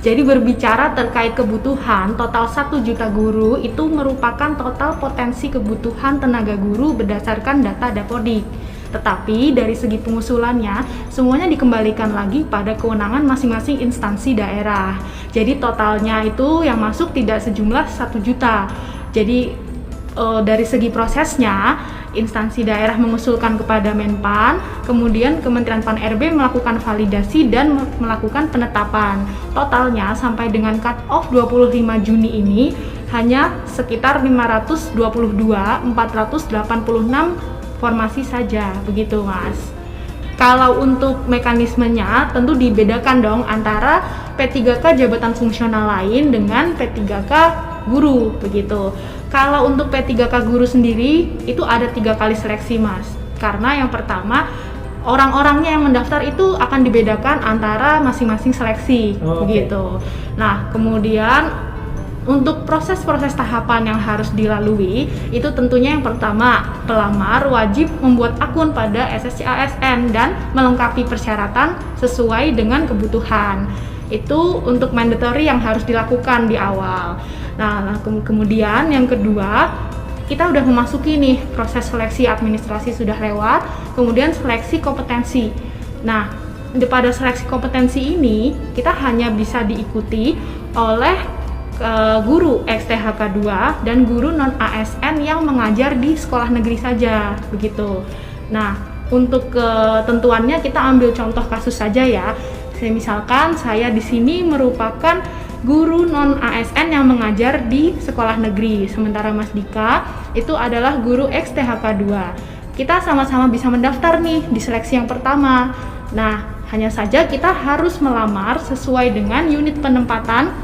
Jadi berbicara terkait kebutuhan, total 1 juta guru itu merupakan total potensi kebutuhan tenaga guru berdasarkan data Dapodik. Tetapi dari segi pengusulannya, semuanya dikembalikan lagi pada kewenangan masing-masing instansi daerah. Jadi totalnya itu yang masuk tidak sejumlah 1 juta. Jadi dari segi prosesnya, instansi daerah mengusulkan kepada Menpan, kemudian Kementerian Pan-RB melakukan validasi dan melakukan penetapan. Totalnya sampai dengan cut off 25 Juni ini hanya sekitar 522.486 formasi saja, begitu Mas. Kalau untuk mekanismenya tentu dibedakan dong antara P3K jabatan fungsional lain dengan P3K guru, begitu. Kalau untuk P3K guru sendiri itu ada 3 kali seleksi Mas, karena yang pertama orang-orangnya yang mendaftar itu akan dibedakan antara masing-masing seleksi, begitu. Nah kemudian untuk proses-proses tahapan yang harus dilalui itu tentunya yang pertama, pelamar wajib membuat akun pada SSC ASN dan melengkapi persyaratan sesuai dengan kebutuhan. Itu untuk mandatory yang harus dilakukan di awal. Nah, kemudian yang kedua, kita udah memasuki nih proses seleksi administrasi sudah lewat, kemudian seleksi kompetensi. Nah, pada seleksi kompetensi ini kita hanya bisa diikuti oleh guru XTHK 2 dan guru non ASN yang mengajar di sekolah negeri saja, begitu. Nah, untuk ketentuannya kita ambil contoh kasus saja ya. Misalkan saya di sini merupakan guru non ASN yang mengajar di sekolah negeri, sementara Mas Dika itu adalah guru XTHK 2. Kita sama-sama bisa mendaftar nih di seleksi yang pertama. Nah, hanya saja kita harus melamar sesuai dengan unit penempatan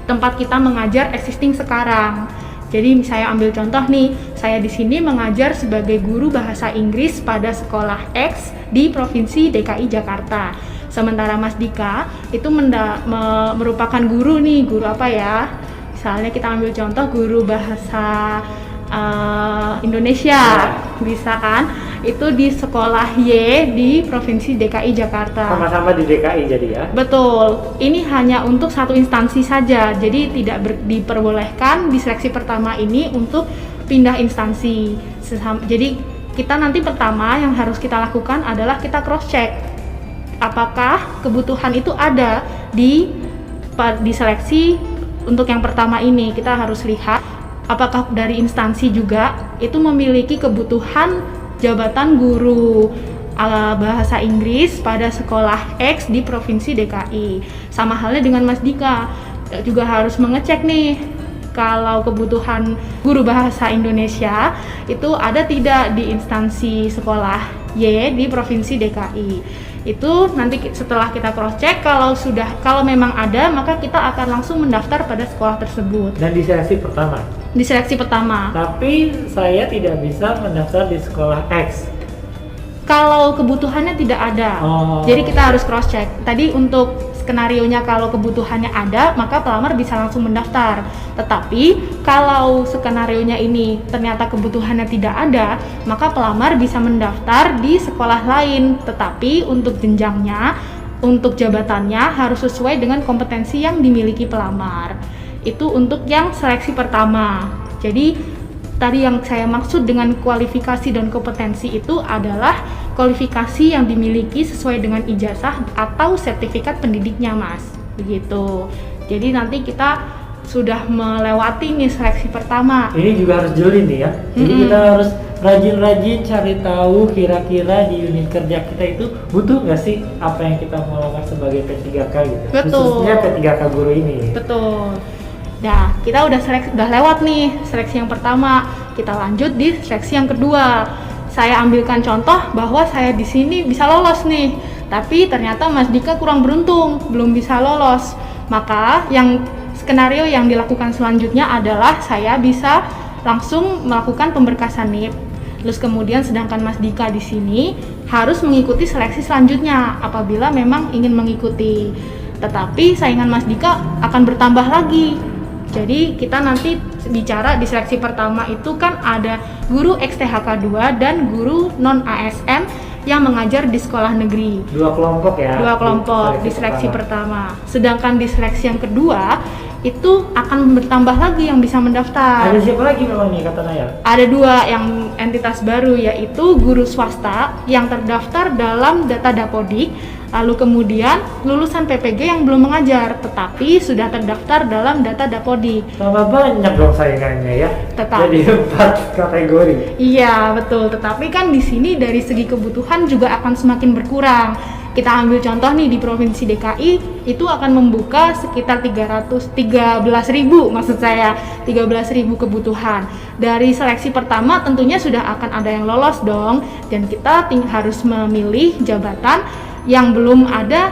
tempat kita mengajar existing sekarang. Jadi saya ambil contoh nih, saya di sini mengajar sebagai guru bahasa Inggris pada sekolah X di Provinsi DKI Jakarta. Sementara Mas Dika itu merupakan guru nih, guru apa ya? Misalnya kita ambil contoh guru bahasa Indonesia, bisa kan? Itu di sekolah Y di Provinsi DKI Jakarta. Sama-sama di DKI jadi ya? Betul, ini hanya untuk satu instansi saja, jadi tidak diperbolehkan di seleksi pertama ini untuk pindah instansi. Jadi kita nanti pertama yang harus kita lakukan adalah kita cross check apakah kebutuhan itu ada di seleksi. Untuk yang pertama ini kita harus lihat apakah dari instansi juga itu memiliki kebutuhan jabatan guru bahasa Inggris pada sekolah X di Provinsi DKI. Sama halnya dengan Mas Dika, juga harus mengecek nih kalau kebutuhan guru bahasa Indonesia itu ada tidak di instansi sekolah Y di Provinsi DKI. Itu nanti setelah kita cross check, kalau memang ada, maka kita akan langsung mendaftar pada sekolah tersebut. Dan di seleksi pertama? Di seleksi pertama. Tapi saya tidak bisa mendaftar di sekolah X. Kalau kebutuhannya tidak ada, jadi kita harus cross check. Tadi untuk skenarionya kalau kebutuhannya ada, maka pelamar bisa langsung mendaftar. Tetapi kalau skenarionya ini ternyata kebutuhannya tidak ada, maka pelamar bisa mendaftar di sekolah lain. Tetapi untuk jenjangnya, untuk jabatannya harus sesuai dengan kompetensi yang dimiliki pelamar. Itu untuk yang seleksi pertama. Jadi tadi yang saya maksud dengan kualifikasi dan kompetensi itu adalah kualifikasi yang dimiliki sesuai dengan ijazah atau sertifikat pendidiknya, Mas. Begitu. Jadi nanti kita sudah melewati nih seleksi pertama. Ini juga harus jeli nih ya. Jadi kita harus rajin-rajin cari tahu kira-kira di unit kerja kita itu butuh nggak sih apa yang kita mau lakukan sebagai P3K gitu. Betul. Khususnya P3K guru ini. Betul. Nah, kita udah lewat nih seleksi yang pertama. Kita lanjut di seleksi yang kedua. Saya ambilkan contoh bahwa saya di sini bisa lolos nih, tapi ternyata Mas Dika kurang beruntung, belum bisa lolos. Maka skenario yang dilakukan selanjutnya adalah saya bisa langsung melakukan pemberkasan NIP. Terus kemudian sedangkan Mas Dika di sini harus mengikuti seleksi selanjutnya apabila memang ingin mengikuti. Tetapi saingan Mas Dika akan bertambah lagi. Jadi kita nanti bicara di seleksi pertama itu kan ada guru XTHK 2 dan guru non ASN yang mengajar di sekolah negeri. Dua kelompok ya? Dua kelompok di seleksi pertama. Sedangkan di seleksi yang kedua itu akan bertambah lagi yang bisa mendaftar. Ada siapa lagi memang nih kata Naya? Ada dua yang entitas baru, yaitu guru swasta yang terdaftar dalam data Dapodik, lalu kemudian lulusan PPG yang belum mengajar tetapi sudah terdaftar dalam data Dapodik. Tambah banyak dong saingannya ya. Jadi 4 kategori. Iya betul, tetapi kan di sini dari segi kebutuhan juga akan semakin berkurang. Kita ambil contoh nih di Provinsi DKI itu akan membuka sekitar 13.000 maksud saya 13.000 kebutuhan. Dari seleksi pertama tentunya sudah akan ada yang lolos dong, dan kita harus memilih jabatan yang belum ada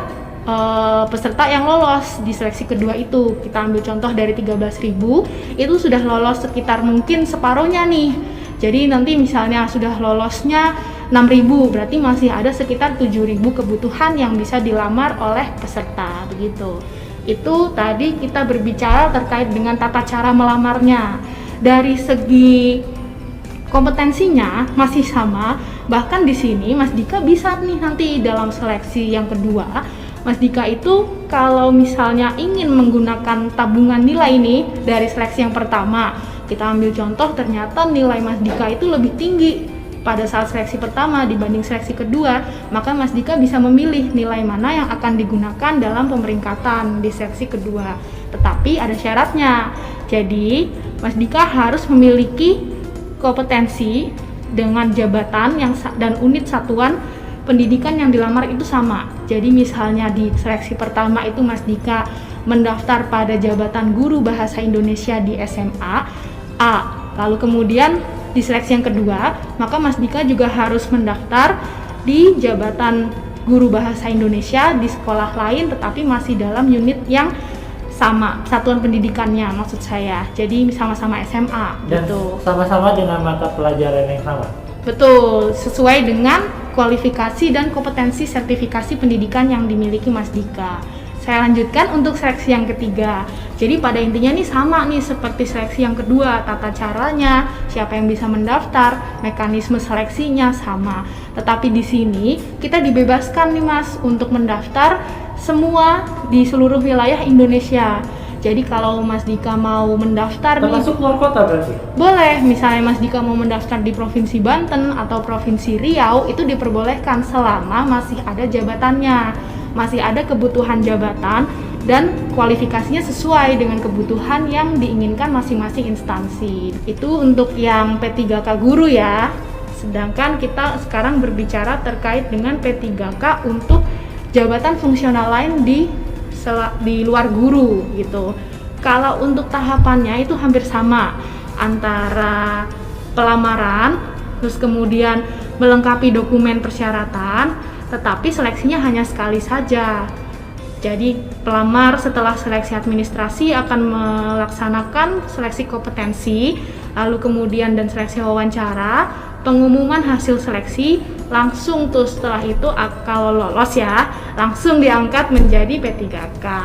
peserta yang lolos di seleksi kedua itu. Kita ambil contoh dari 13.000 itu sudah lolos sekitar mungkin separuhnya nih. Jadi nanti misalnya sudah lolosnya 6.000, berarti masih ada sekitar 7.000 kebutuhan yang bisa dilamar oleh peserta, begitu. Itu tadi kita berbicara terkait dengan tata cara melamarnya. Dari segi kompetensinya masih sama, bahkan di sini Mas Dika bisa nih nanti dalam seleksi yang kedua, Mas Dika itu kalau misalnya ingin menggunakan tabungan nilai ini dari seleksi yang pertama, kita ambil contoh ternyata nilai Mas Dika itu lebih tinggi pada saat seleksi pertama dibanding seleksi kedua, maka Mas Dika bisa memilih nilai mana yang akan digunakan dalam pemeringkatan di seleksi kedua. Tetapi ada syaratnya. Jadi, Mas Dika harus memiliki kompetensi dengan jabatan dan unit satuan pendidikan yang dilamar itu sama. Jadi misalnya di seleksi pertama itu Mas Dika mendaftar pada jabatan guru bahasa Indonesia di SMA A. Lalu kemudian di seleksi yang kedua, maka Mas Dika juga harus mendaftar di jabatan guru bahasa Indonesia di sekolah lain tetapi masih dalam unit yang sama, satuan pendidikannya maksud saya. Jadi sama-sama SMA dan gitu. Sama-sama dengan mata pelajaran yang sama. Betul, sesuai dengan kualifikasi dan kompetensi sertifikasi pendidikan yang dimiliki Mas Dika. Saya lanjutkan untuk seleksi yang ketiga. Jadi pada intinya nih sama nih seperti seleksi yang kedua, tata caranya, siapa yang bisa mendaftar, mekanisme seleksinya sama. Tetapi di sini kita dibebaskan nih Mas untuk mendaftar semua di seluruh wilayah Indonesia. Jadi kalau Mas Dika mau mendaftar termasuk luar kota berarti? Boleh, misalnya Mas Dika mau mendaftar di Provinsi Banten atau Provinsi Riau, itu diperbolehkan selama masih ada jabatannya, masih ada kebutuhan jabatan dan kualifikasinya sesuai dengan kebutuhan yang diinginkan masing-masing instansi. Itu untuk yang P3K guru ya. Sedangkan kita sekarang berbicara terkait dengan P3K untuk jabatan fungsional lain di luar guru gitu. Kalau untuk tahapannya itu hampir sama antara pelamaran, terus kemudian melengkapi dokumen persyaratan, tetapi seleksinya hanya sekali saja. Jadi pelamar setelah seleksi administrasi akan melaksanakan seleksi kompetensi, lalu kemudian dan seleksi wawancara, pengumuman hasil seleksi, langsung tuh setelah itu kalau lolos ya, langsung diangkat menjadi P3K